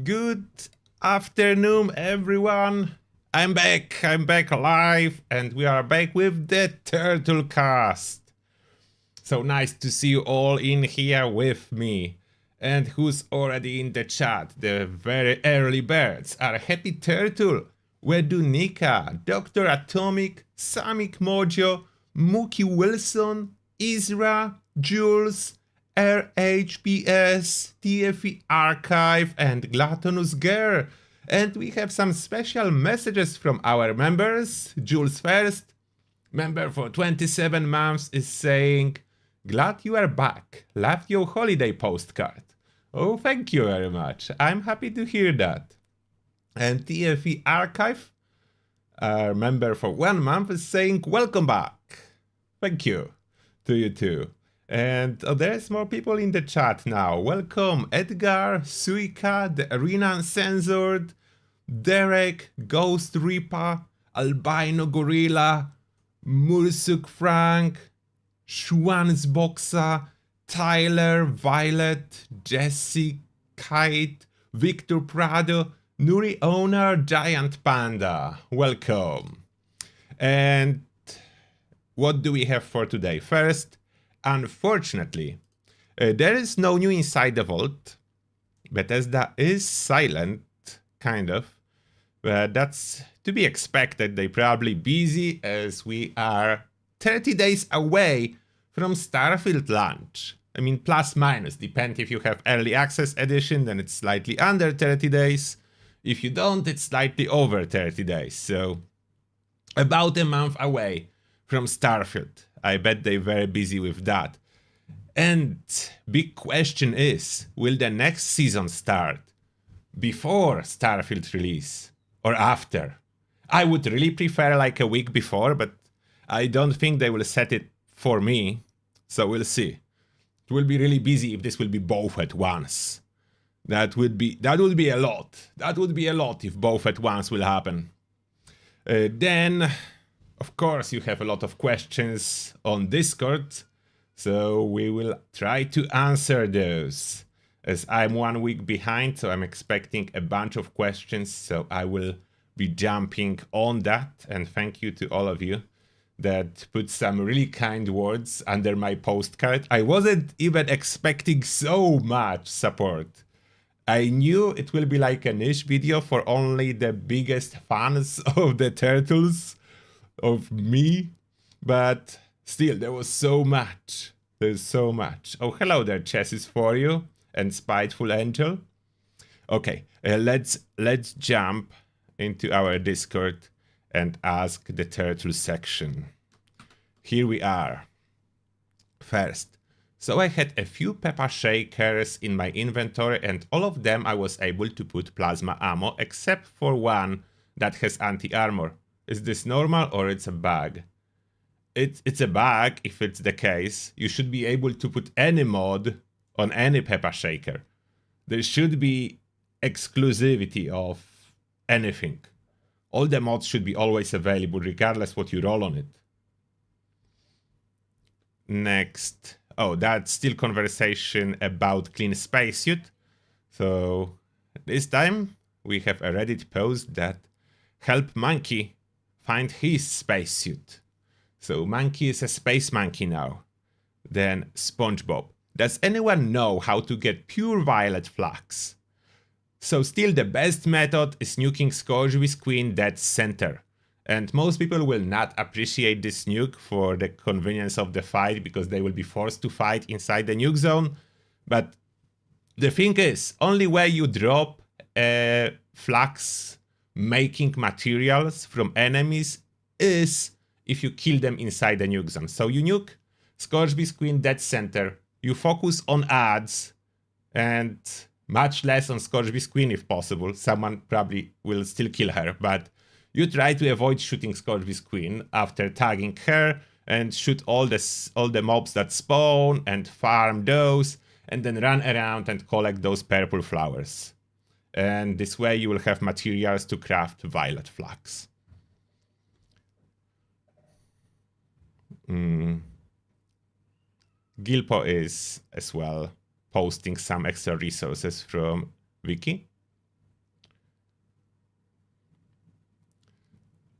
Good afternoon, everyone. I'm back live, and we are back with the Turtlecast. So nice to see you all in here with me. And who's already in the chat? The very early birds are Happy Turtle, Wedunika, Dr. Atomic, Samik Mojo, Mookie Wilson, Isra, Jules, RHPS, TFE Archive, and Gluttonous Girl. And we have some special messages from our members. Jules first, member for 27 months, is saying, "Glad you are back. Love your holiday postcard." Oh, thank you very much. I'm happy to hear that. And TFE Archive, our member for 1 month, is saying, "Welcome back." Thank you to you too. And there's more people in the chat now. Welcome Edgar, Suika, the Arena Uncensored, Derek, Ghost Reaper, Albino Gorilla, Mursuk Frank, Schwanzboxer, Tyler, Violet, Jesse, Kite, Victor Prado, Nuri Owner, Giant Panda. Welcome. And what do we have for today? First, unfortunately, there is no new Inside the Vault. Bethesda is silent, kind of. But that's to be expected. They're probably busy as we are 30 days away from Starfield launch. I mean, plus minus, depend if you have early access edition, then it's slightly under 30 days. If you don't, it's slightly over 30 days. So about a month away from Starfield. I bet they're very busy with that. And big question is, will the next season start before Starfield release or after? I would really prefer like a week before, but I don't think they will set it for me. So we'll see. It will be really busy if this will be both at once. That would be a lot. That would be a lot if both at once will happen. Then, of course, you have a lot of questions on Discord, so we will try to answer those. As I'm 1 week behind, so I'm expecting a bunch of questions, so I will be jumping on that. And thank you to all of you that put some really kind words under my postcard. I wasn't even expecting so much support. I knew it will be like a niche video for only the biggest fans of the Turtles, of me, but still, there was so much. There's so much. Oh, hello there, Chess is for you, and Spiteful Angel. Okay, let's jump into our Discord and ask the Turtle section. Here we are. First, so I had a few Peppa Shakers in my inventory, and all of them I was able to put plasma ammo, except for one that has anti-armor. Is this normal or it's a bug? It's a bug if it's the case. You should be able to put any mod on any Peppa Shaker. There should be exclusivity of anything. All the mods should be always available regardless what you roll on it. Next. Oh, that's still conversation about clean spacesuit. So this time we have a Reddit post that help Monkey find his spacesuit. So Monkey is a space monkey now. Then SpongeBob. Does anyone know how to get pure violet flux? So still the best method is nuking Scourge's Queen dead center. And most people will not appreciate this nuke for the convenience of the fight because they will be forced to fight inside the nuke zone. But the thing is, only way you drop flux making materials from enemies is if you kill them inside the nuke zone. So you nuke Scourge's Queen dead center, you focus on ads and much less on Scourge's Queen if possible. Someone probably will still kill her, but you try to avoid shooting Scourge's Queen after tagging her and shoot all the mobs that spawn and farm those and then run around and collect those purple flowers. And this way you will have materials to craft violet flux. Gilpo is as well posting some extra resources from Wiki.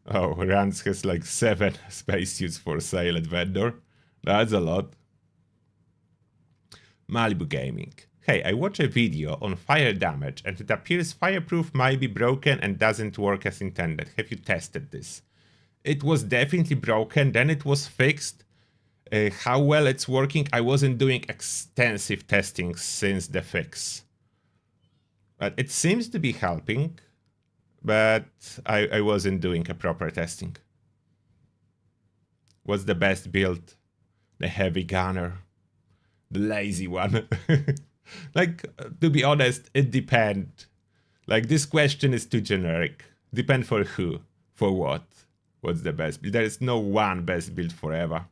Oh, Rans has like 7 spacesuits for sale at vendor. That's a lot. Malibu Gaming. Hey, I watched a video on fire damage and it appears fireproof might be broken and doesn't work as intended. Have you tested this? It was definitely broken, then it was fixed. How well it's working, I wasn't doing extensive testing since the fix. But it seems to be helping, but I wasn't doing a proper testing. What's the best build? The heavy gunner. The lazy one. Like, to be honest, it depends. Like, this question is too generic. Depend for who? For what? What's the best build? There is no one best build forever.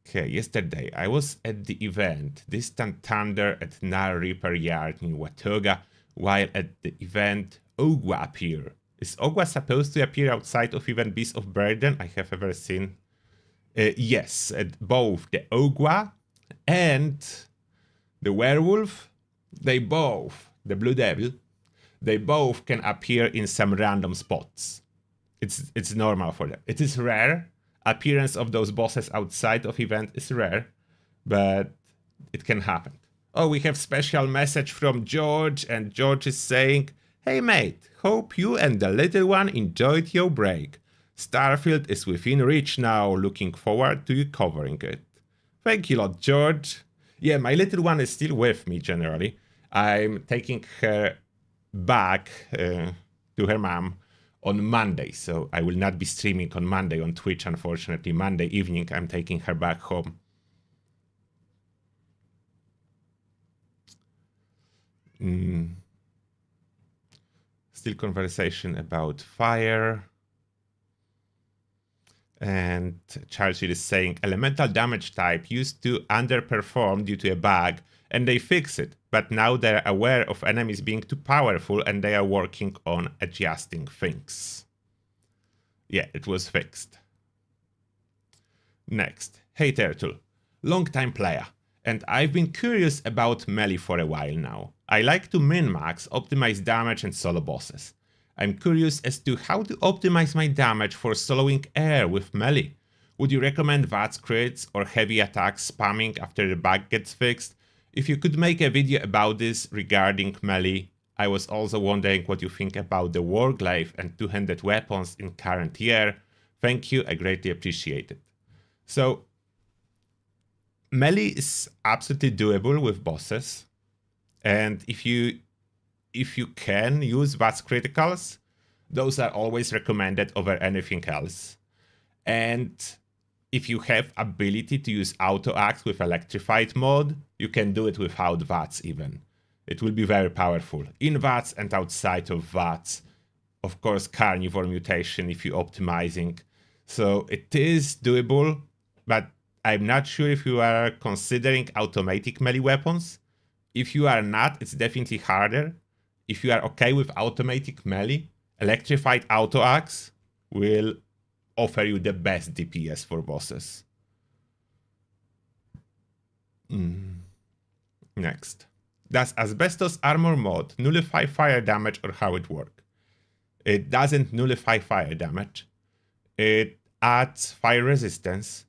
Okay, yesterday I was at the event Distant Thunder at Nar Reaper Yard in Watoga, while at the event Ogwa appeared. Is Ogwa supposed to appear outside of even Beast of Burden I have ever seen? Yes, at both the Ogwa and the Werewolf, they both, the Blue Devil, they both can appear in some random spots. It's normal for them. It is rare. Appearance of those bosses outside of event is rare, but it can happen. Oh, we have special message from George, and George is saying, "Hey mate, hope you and the little one enjoyed your break. Starfield is within reach now, looking forward to you covering it." Thank you a lot, George. Yeah, my little one is still with me generally. I'm taking her back to her mom on Monday, so I will not be streaming on Monday on Twitch, unfortunately. Monday evening, I'm taking her back home. Still conversation about fire. And Churchill is saying, elemental damage type used to underperform due to a bug, and they fix it, but now they're aware of enemies being too powerful and they are working on adjusting things. Yeah, it was fixed. Next, hey Turtle, long-time player, and I've been curious about melee for a while now. I like to min-max, optimize damage and solo bosses. I'm curious as to how to optimize my damage for soloing air with melee. Would you recommend VATS crits or heavy attacks spamming after the bug gets fixed? If you could make a video about this regarding melee. I was also wondering what you think about the Warglaive and two-handed weapons in current year. Thank you, I greatly appreciate it. So, melee is absolutely doable with bosses. And if you can use VATS criticals, those are always recommended over anything else. And if you have ability to use auto axe with electrified mod, you can do it without VATS even. It will be very powerful in VATS and outside of VATS. Of course, carnivore mutation if you're optimizing. So it is doable, but I'm not sure if you are considering automatic melee weapons. If you are not, it's definitely harder. If you are okay with automatic melee, electrified auto axe will offer you the best DPS for bosses. Next. Does Asbestos Armour Mod nullify fire damage or how it works? It doesn't nullify fire damage. It adds fire resistance,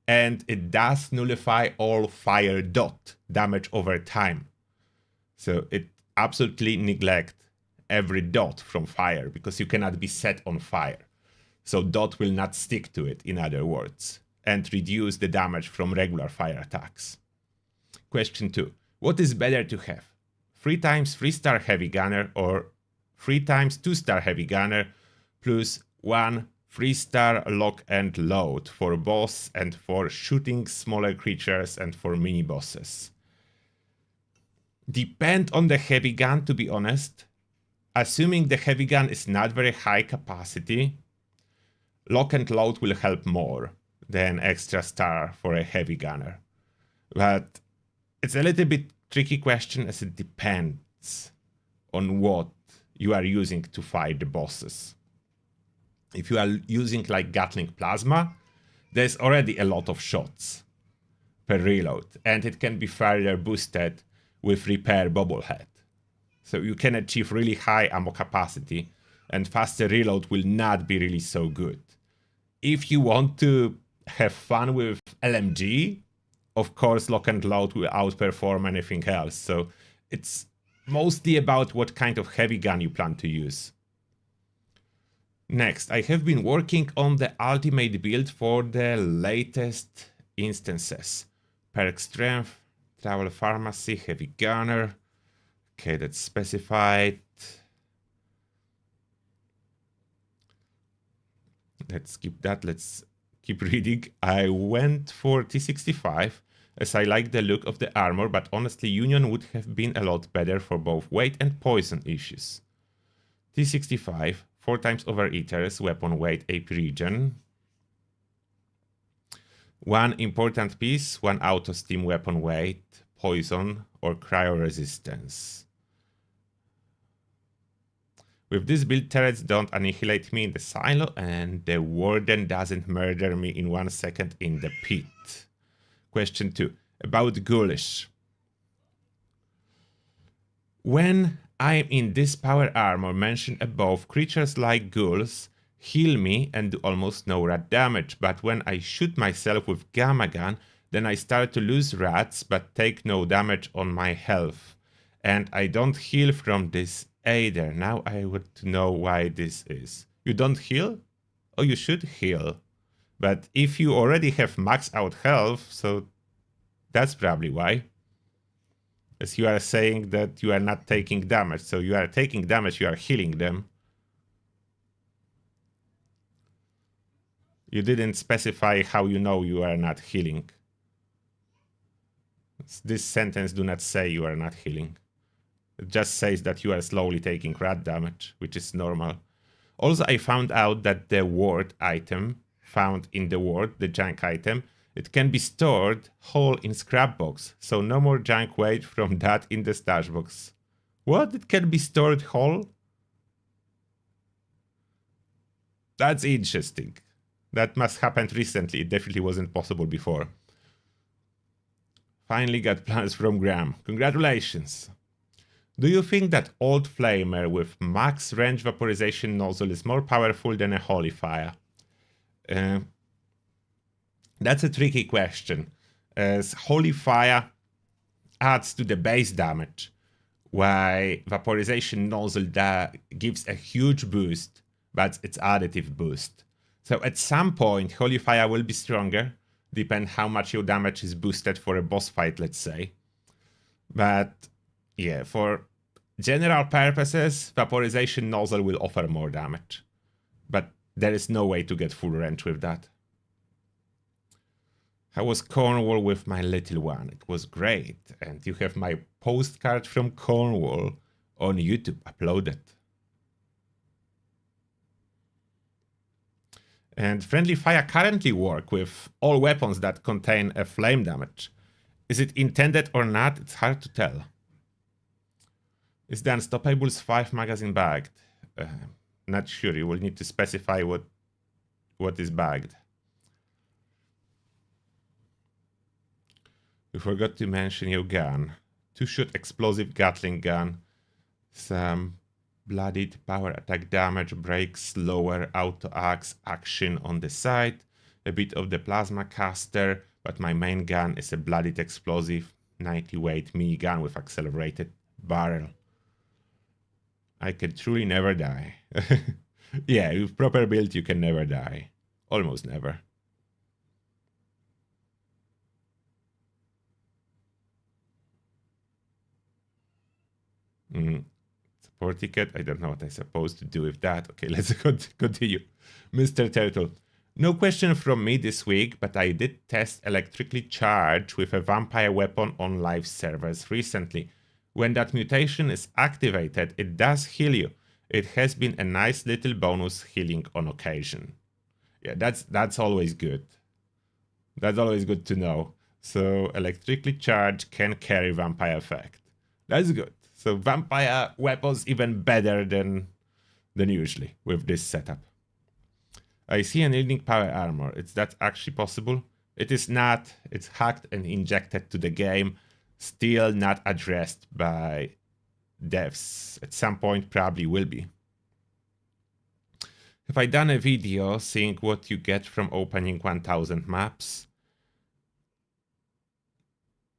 and it does nullify all fire dot damage over time. So it absolutely neglects every dot from fire because you cannot be set on fire. So dot will not stick to it, in other words, and reduce the damage from regular fire attacks. Question 2. What is better to have? 3 times 3-star heavy gunner or 3 times 2-star heavy gunner plus 1 3-star lock and load for boss and for shooting smaller creatures and for mini bosses? Depend on the heavy gun, to be honest. Assuming the heavy gun is not very high capacity, lock and load will help more than extra star for a heavy gunner. But it's a little bit tricky question as it depends on what you are using to fight the bosses. If you are using like Gatling Plasma, there's already a lot of shots per reload, and it can be further boosted with Repair Bobblehead. So you can achieve really high ammo capacity and faster reload will not be really so good. If you want to have fun with LMG, of course lock and load will outperform anything else, so it's mostly about what kind of heavy gun you plan to use. Next, I have been working on the ultimate build for the latest instances. Perk Strength, Travel Pharmacy, Heavy Gunner. Okay, that's specified. Let's skip that, let's keep reading. I went for T65 as I like the look of the armor, but honestly Union would have been a lot better for both weight and poison issues. T65, 4 times overeaters, weapon weight, AP regen. 1 important piece, 1 auto steam weapon weight, poison or cryo resistance. With this build, turrets don't annihilate me in the silo and the warden doesn't murder me in 1 second in the pit. Question 2. About Ghoulish. When I'm in this power armor mentioned above, creatures like ghouls heal me and do almost no rat damage, but when I shoot myself with gamma gun, then I start to lose rats but take no damage on my health. And I don't heal from this either. Now I would to know why this is. You don't heal? Oh, you should heal. But if you already have max out health, so that's probably why. As you are saying that you are not taking damage, so you are taking damage, you are healing them. You didn't specify how you know you are not healing. This sentence do not say you are not healing. It just says that you are slowly taking rat damage, which is normal. Also, I found out that the ward item found in the ward, the junk item, it can be stored whole in scrap box, so no more junk weight from that in the stash box. What? It can be stored whole? That's interesting. That must have happened recently. It definitely wasn't possible before. Finally got plans from Graham. Congratulations. Do you think that old flamer with max range vaporization nozzle is more powerful than a holy fire? That's a tricky question, as holy fire adds to the base damage, while vaporization nozzle gives a huge boost, but it's additive boost. So at some point, holy fire will be stronger, depend how much your damage is boosted for a boss fight, let's say. But yeah, for general purposes, vaporization nozzle will offer more damage. But there is no way to get full range with that. How was Cornwall with my little one? It was great, and you have my postcard from Cornwall on YouTube uploaded. And friendly fire currently work with all weapons that contain a flame damage. Is it intended or not? It's hard to tell. Is the Unstoppables 5 magazine bagged? Not sure, you will need to specify what is bagged. You forgot to mention your gun. 2-shot explosive Gatling gun. Some bloodied power attack damage, breaks, slower auto axe action on the side. A bit of the plasma caster, but my main gun is a bloodied explosive 90 weight minigun with accelerated barrel. I can truly never die. Yeah, with proper build you can never die. Almost never. Support ticket. I don't know what I'm supposed to do with that. Okay, let's continue. Mr. Turtle. No question from me this week, but I did test electrically charged with a vampire weapon on live servers recently. When that mutation is activated, it does heal you. It has been a nice little bonus healing on occasion. Yeah, that's always good. That's always good to know. So electrically charged can carry vampire effect. That's good. So vampire weapons even better than usually with this setup. I see an evening power armor. Is that actually possible? It is not. It's hacked and injected to the game. Still not addressed by devs. At some point probably will be. Have I done a video seeing what you get from opening 1000 maps?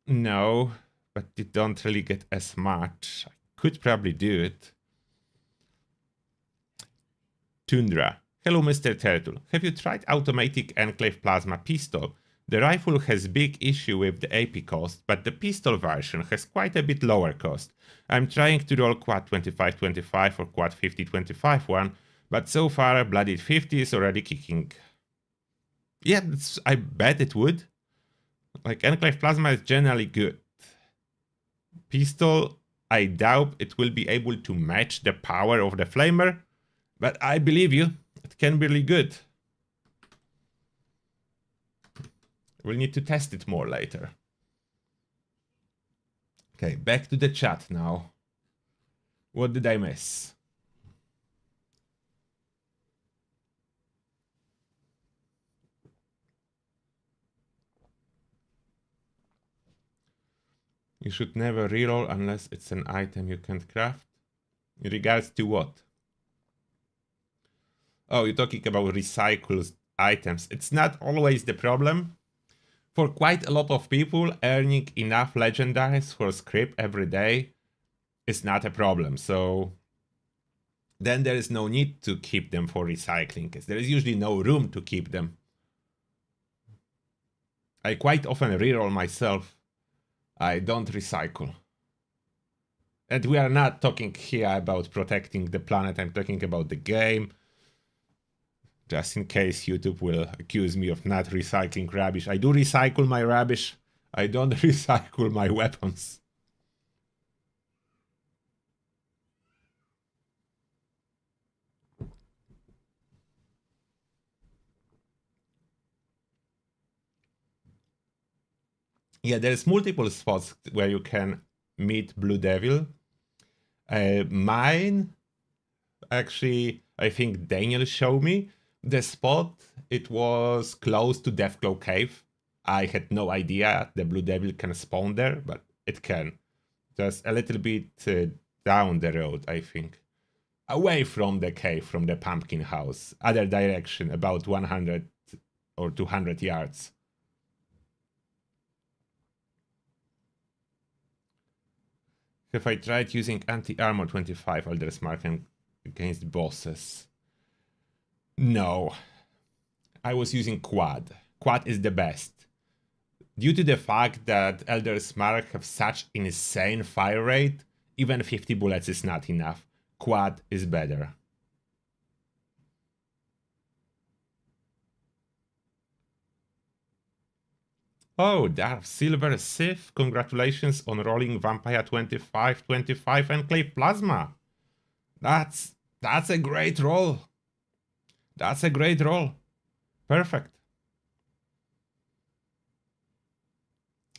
No, but you don't really get as much. I could probably do it. Tundra. Hello, Mr. Turtle. Have you tried automatic Enclave Plasma Pistol? The rifle has big issue with the AP cost, but the pistol version has quite a bit lower cost. I'm trying to roll quad 25-25 or quad 50-25 one, but so far bloodied 50 is already kicking. Yeah, I bet it would. Like, Enclave Plasma is generally good. Pistol, I doubt it will be able to match the power of the Flamer, but I believe you, it can be really good. We'll need to test it more later. Okay, back to the chat now. What did I miss? You should never reroll unless it's an item you can't craft. In regards to what? Oh, you're talking about recycled items. It's not always the problem. For quite a lot of people, earning enough legendaries for script every day is not a problem. So then there is no need to keep them for recycling, because there is usually no room to keep them. I quite often reroll myself. I don't recycle. And we are not talking here about protecting the planet, I'm talking about the game. Just in case YouTube will accuse me of not recycling rubbish. I do recycle my rubbish. I don't recycle my weapons. Yeah, there's multiple spots where you can meet Blue Devil. Mine, actually, I think Daniel showed me. The spot, it was close to Deathclaw Cave. I had no idea the Blue Devil can spawn there, but it can. Just a little bit down the road, I think. Away from the cave, from the pumpkin house. Other direction, about 100 or 200 yards. Have I tried using anti-armor 25 Elder's Mark against bosses? No. I was using quad. Quad is the best. Due to the fact that Elder's Mark have such insane fire rate, even 50 bullets is not enough. Quad is better. Oh, Darth Silver Sith, congratulations on rolling Vampire 25-25 Enclave Plasma. That's a great roll. That's a great roll. Perfect.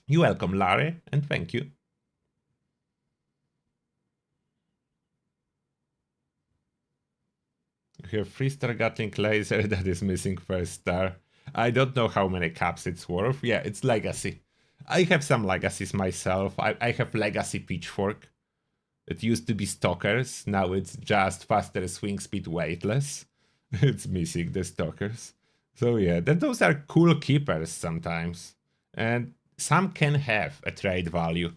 You're welcome, Larry, and thank you. You have 3-star Gatling laser that is missing first star. I don't know how many caps it's worth. Yeah, it's legacy. I have some legacies myself. I have legacy pitchfork. It used to be stalkers. Now it's just faster swing speed weightless. It's missing the stalkers. So yeah, those are cool keepers sometimes. And some can have a trade value.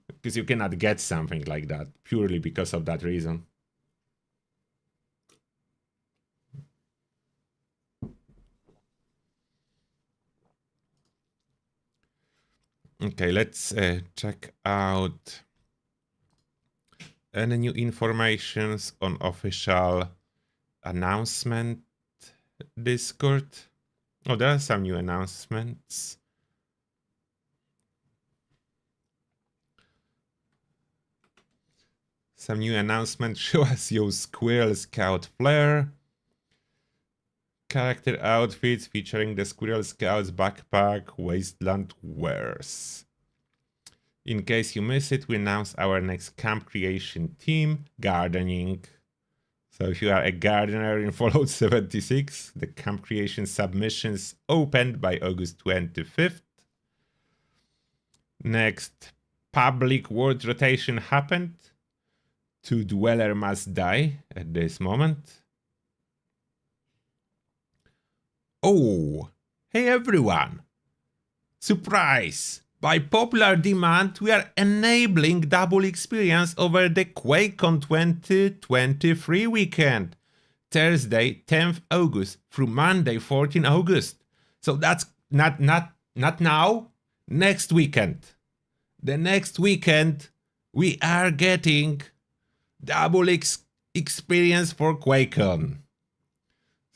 Because you cannot get something like that purely because of that reason. Okay, let's check out any new informations on official announcement Discord. Oh, there are some new announcements. Some new announcements show us your Squirrel Scout Flare. Character outfits featuring the Squirrel Scouts backpack Wasteland Wares. In case you miss it, we announce our next camp creation team, Gardening. So if you are a gardener in Fallout 76, the camp creation submissions opened by August 25th. Next, public word rotation happened. To Dweller Must Die at this moment. Oh, hey everyone! Surprise! By popular demand, we are enabling double experience over the QuakeCon 2023 weekend. Thursday, 10th August through Monday, 14th August. So that's not now, next weekend. The next weekend, we are getting double experience for QuakeCon.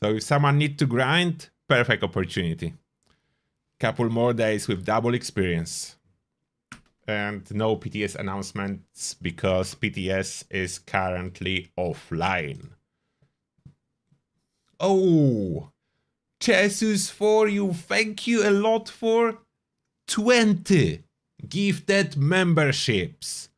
So if someone needs to grind, perfect opportunity. Couple more days with double experience. And no PTS announcements because PTS is currently offline. Oh, Jesus for you, thank you a lot for 20 gifted memberships.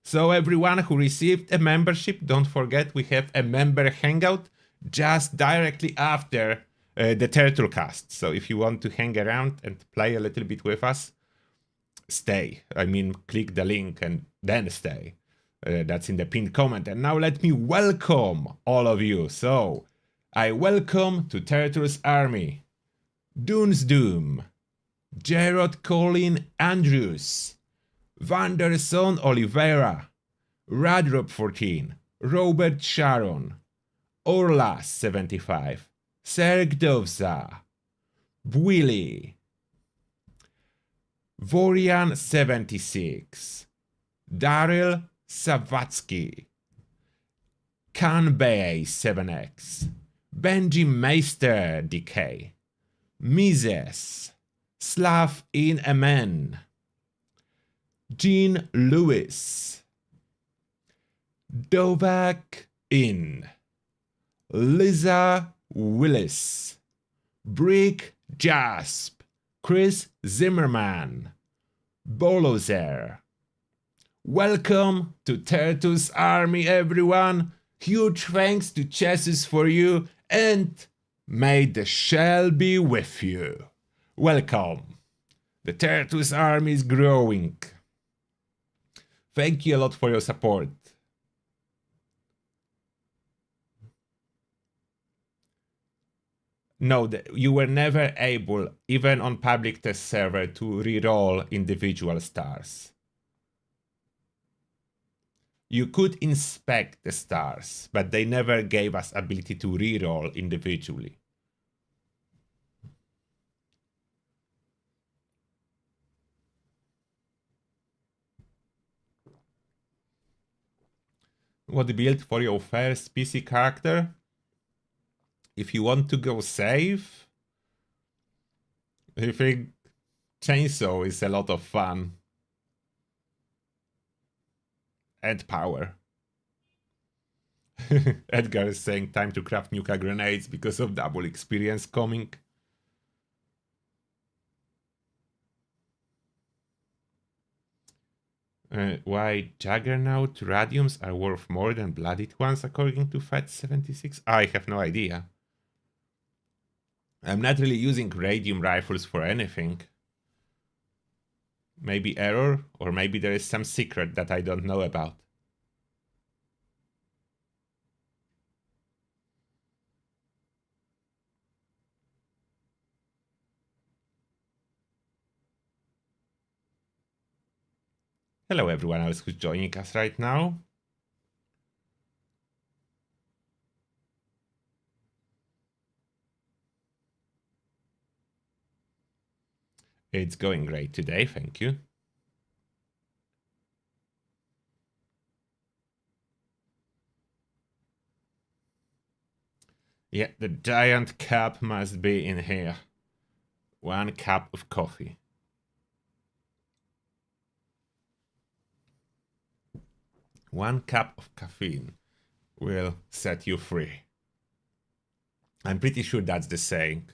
So everyone who received a membership, don't forget we have a member hangout just directly after the Turtlecast. So if you want to hang around and play a little bit with us, stay. I mean, click the link and then stay. That's in the pinned comment. And now let me welcome all of you. So I welcome to Turtles Army, Dunes Doom, Gerard Colin Andrews, Vanderson Oliveira, Radrop 14, Robert Sharon, Orlas 75, Serg Dovza, Bwili, Vorian 76, Daryl Savatsky, Kanbei 7X, Benji Meister DK, Mises, Slav in Amen, Jean Lewis, Dovak In, Liza Willis, Brick Jasp, Chris Zimmerman, Bolozer. Welcome to Turtles Army, everyone. Huge thanks to Jesus for you, and may the shell be with you. Welcome. The Turtles Army is growing. Thank you a lot for your support. No, you were never able, even on public test server, to reroll individual stars. You could inspect the stars, but they never gave us ability to reroll individually. What build for your first PC character? If you want to go safe, I think Chainsaw is a lot of fun. And power. Edgar is saying time to craft nuka grenades because of double experience coming. Why Juggernaut radiums are worth more than blooded ones according to FAT76? I have no idea. I'm not really using radium rifles for anything. Maybe error, or maybe there is some secret that I don't know about. Hello everyone else who's joining us right now. It's going great today, thank you. Yeah, the giant cup must be in here. 1 cup of coffee. One cup of caffeine will set you free. I'm pretty sure that's the saying.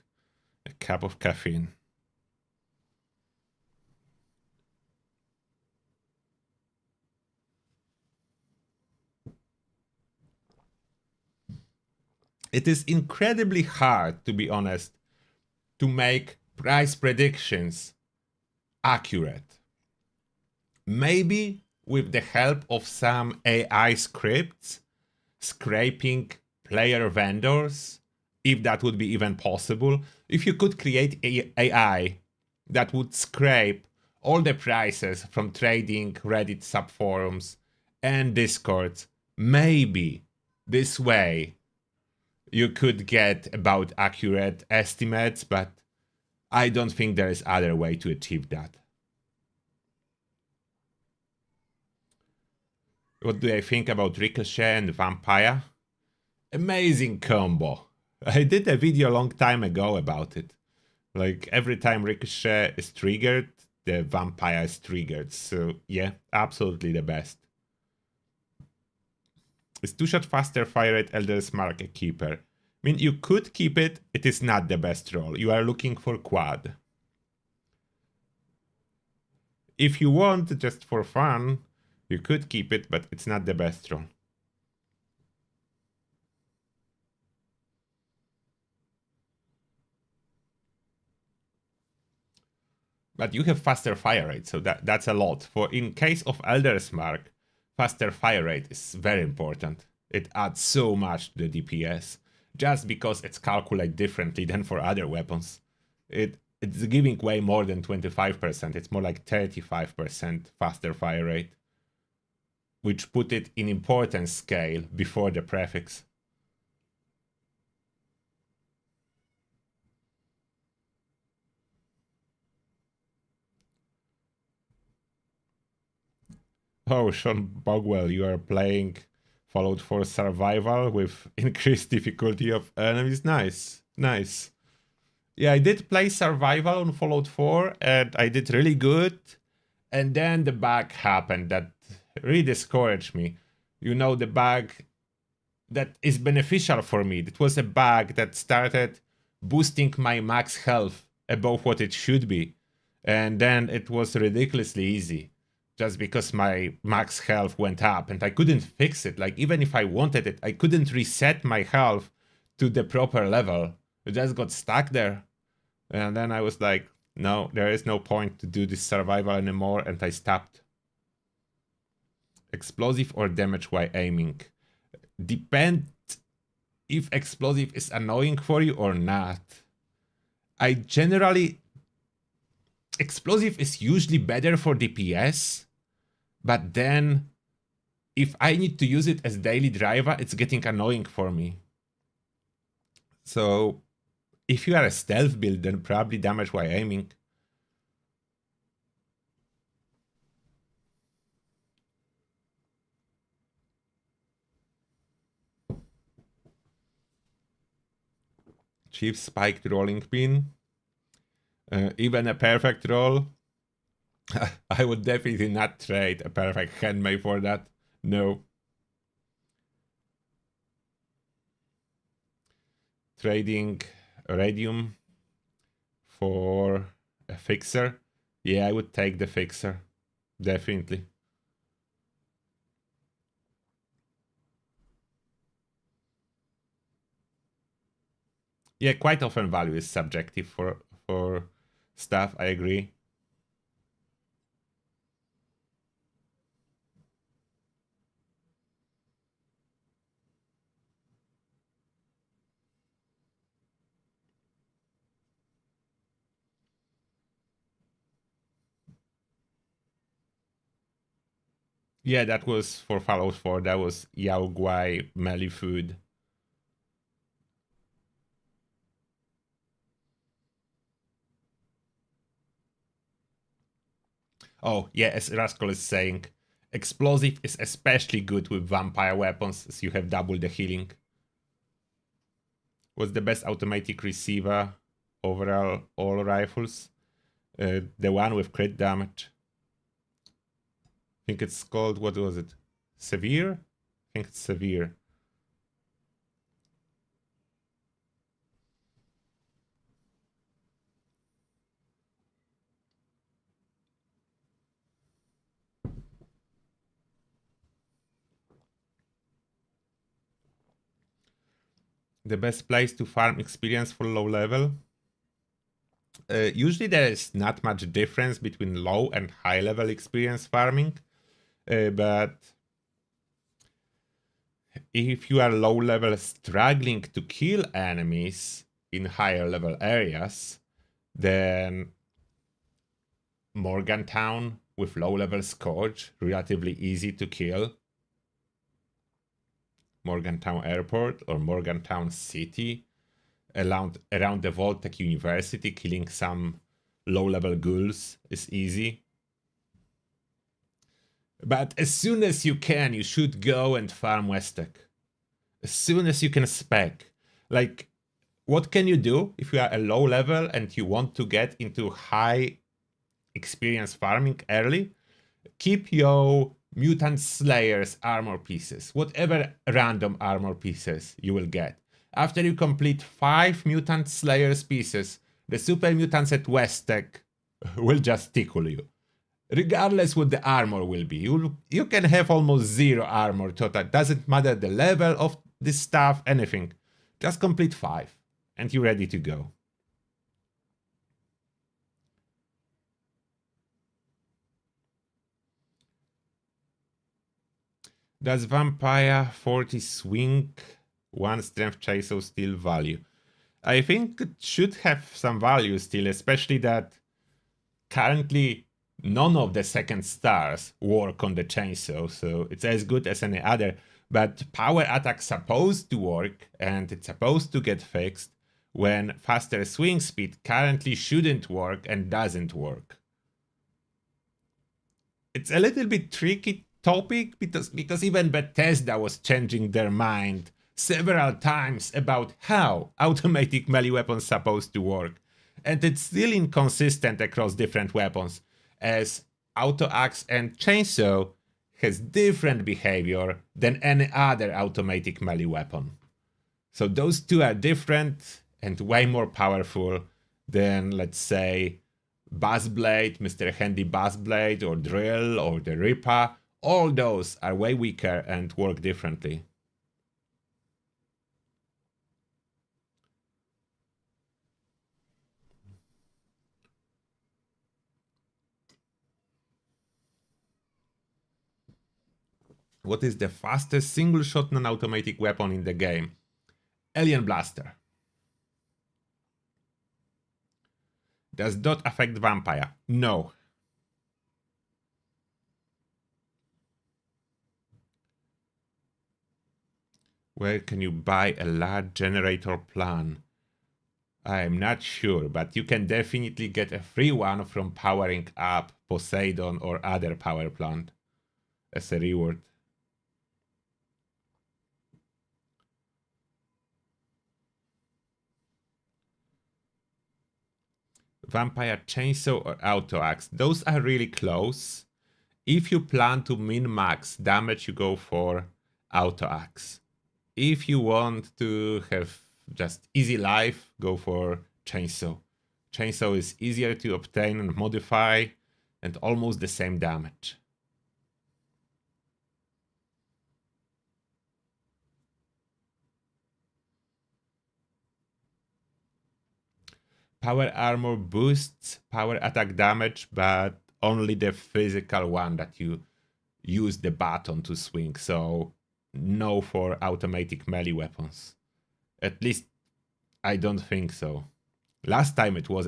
A cup of caffeine. It is incredibly hard, to be honest, to make price predictions accurate. Maybe with the help of some AI scripts, scraping player vendors, if that would be even possible, if you could create AI that would scrape all the prices from trading, Reddit subforums, and Discords, maybe this way you could get about accurate estimates, but I don't think there is other way to achieve that. What do I think about Ricochet and Vampire? Amazing combo. I did a video a long time ago about it. Like, every time Ricochet is triggered, the Vampire is triggered. So yeah, absolutely the best. Is 2-shot faster fire rate Elder's Mark a keeper? I mean, you could keep it, it is not the best roll. You are looking for quad. If you want, just for fun, you could keep it, but it's not the best roll. But you have faster fire rate, so that's a lot. For in case of Elder's Mark, faster fire rate is very important. It adds so much to the DPS, just because it's calculated differently than for other weapons. It's giving way more than 25%, it's more like 35% faster fire rate, which put it in importance scale before the prefix. Oh, Sean Bogwell, you are playing Fallout 4 Survival with increased difficulty of enemies. Nice, nice. Yeah, I did play Survival on Fallout 4, and I did really good. And then the bug happened that really discouraged me. You know, the bug that is beneficial for me. It was a bug that started boosting my max health above what it should be. And then it was ridiculously easy. Just because my max health went up and I couldn't fix it. Like, even if I wanted it, I couldn't reset my health to the proper level. It just got stuck there. And then I was like, no, there is no point to do this survival anymore, and I stopped. Explosive or damage while aiming? Depends if explosive is annoying for you or not. I generally... Explosive is usually better for DPS, but then if I need to use it as daily driver, it's getting annoying for me. So if you are a stealth build, then probably damage while aiming. Chief spiked rolling pin. Even a perfect roll. I would definitely not trade a perfect handmade for that. No. Trading Radium for a fixer. Yeah, I would take the fixer. Definitely. Yeah, quite often value is subjective for stuff, I agree. Yeah, that was for Fallout 4, that was Yao Guai melee food. Oh, yeah, as Rascal is saying, explosive is especially good with vampire weapons, as you have double the healing. What's the best automatic receiver overall all rifles? The one with crit damage. I think it's called, what was it? Severe? I think it's Severe. The best place to farm experience for low level? Usually there is not much difference between low and high level experience farming, but if you are low level struggling to kill enemies in higher level areas, then Morgantown with low level Scourge, relatively easy to kill. Morgantown Airport or Morgantown City, around the Voltec University, killing some low level ghouls is easy. But as soon as you can, you should go and farm Westec. As soon as you can spec. Like, what can you do if you are a low level and you want to get into high experience farming early? Keep your Mutant Slayers armor pieces, whatever random armor pieces you will get. After you complete 5 Mutant Slayers pieces, the super mutants at Westec will just tickle you. Regardless what the armor will be, you can have almost 0 armor total. Doesn't matter the level of this stuff, anything. Just complete 5 and you're ready to go. Does Vampire 40 swing 1 strength chaser still value? I think it should have some value still, especially that currently none of the second stars work on the chainsaw, so it's as good as any other. But power attack's supposed to work, and it's supposed to get fixed when faster swing speed currently shouldn't work and doesn't work. It's a little bit tricky topic because even Bethesda was changing their mind several times about how automatic melee weapons supposed to work, and it's still inconsistent across different weapons, as auto axe and chainsaw has different behavior than any other automatic melee weapon. So those two are different and way more powerful than, let's say, Buzzblade, Mr. Handy Buzzblade, or Drill, or the Ripper. All those are way weaker and work differently. What is the fastest single-shot non-automatic weapon in the game? Alien Blaster. Does dot affect Vampire? No. Where can you buy a large generator plan? I'm not sure, but you can definitely get a free one from powering up Poseidon or other power plant as a reward. Vampire Chainsaw or Auto Axe? Those are really close. If you plan to min-max damage, you go for Auto Axe. If you want to have just easy life, go for Chainsaw. Chainsaw is easier to obtain and modify, and almost the same damage. Power armor boosts power attack damage, but only the physical one that you use the button to swing, so no for automatic melee weapons. At least I don't think so. Last time it was,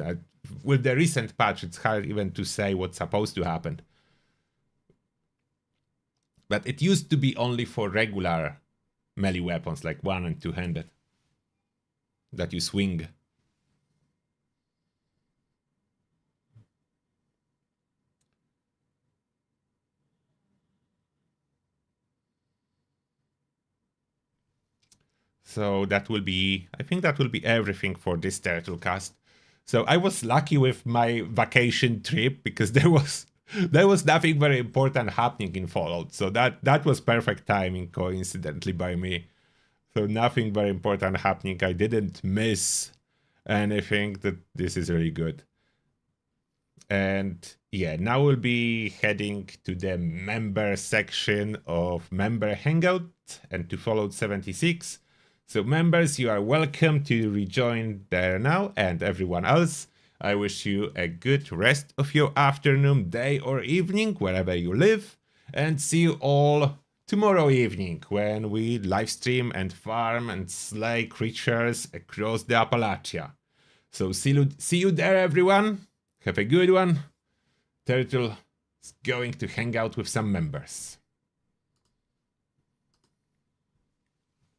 with the recent patch, it's hard even to say what's supposed to happen. But it used to be only for regular melee weapons, like 1- and 2-handed, that you swing. So that will be, I think that will be everything for this Turtlecast. So I was lucky with my vacation trip because there was nothing very important happening in Fallout. So that was perfect timing, coincidentally, by me. So nothing very important happening. I didn't miss anything. That this is really good. And yeah, now we'll be heading to the member section of Member Hangout and to Fallout 76. So members, you are welcome to rejoin there now, and everyone else, I wish you a good rest of your afternoon, day or evening, wherever you live, and see you all tomorrow evening when we live stream and farm and slay creatures across the Appalachia. So see you there, everyone. Have a good one. Turtle is going to hang out with some members.